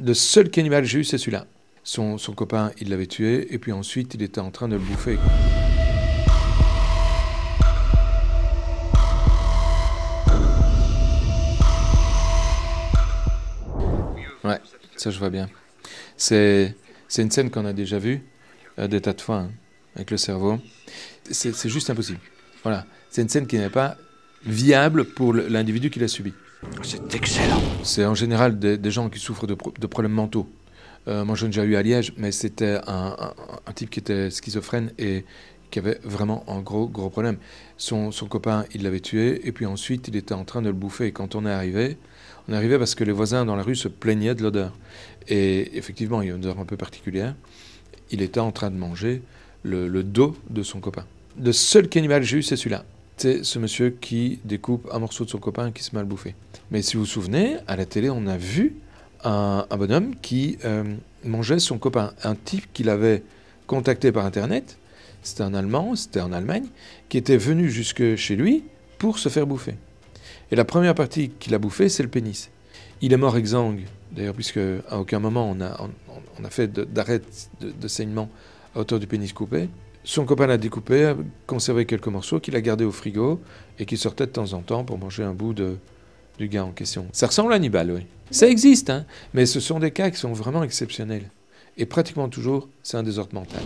Le seul cannibale que j'ai eu, c'est celui-là. Son copain, il l'avait tué, et puis ensuite, il était en train de le bouffer. Ouais, ça je vois bien. C'est une scène qu'on a déjà vue des tas de fois, hein, avec le cerveau. C'est juste impossible. Voilà, c'est une scène qui n'est pas viable pour l'individu qui l'a subi. C'est excellent. C'est en général des gens qui souffrent de problèmes mentaux. Moi, j'en ai déjà eu à Liège, mais c'était un type qui était schizophrène et qui avait vraiment un gros problème. Son copain, il l'avait tué, et puis ensuite, il était en train de le bouffer. Et quand on est arrivé parce que les voisins dans la rue se plaignaient de l'odeur. Et effectivement, il y a une odeur un peu particulière. Il était en train de manger le dos de son copain. Le seul cannibale que j'ai eu, c'est celui-là. C'est ce monsieur qui découpe un morceau de son copain qui se met à le bouffer. Mais si vous vous souvenez, à la télé, on a vu un bonhomme qui mangeait son copain. Un type qu'il avait contacté par Internet, c'était un Allemand, c'était en Allemagne, qui était venu jusque chez lui pour se faire bouffer. Et la première partie qu'il a bouffée, c'est le pénis. Il est mort exsangue, d'ailleurs, puisque à aucun moment on a fait d'arrêt de saignement à hauteur du pénis coupé. Son copain l'a découpé, a conservé quelques morceaux qu'il a gardés au frigo et qui sortait de temps en temps pour manger un bout du gars en question. Ça ressemble à Hannibal, oui. Ça existe, hein, mais ce sont des cas qui sont vraiment exceptionnels. Et pratiquement toujours, c'est un désordre mental.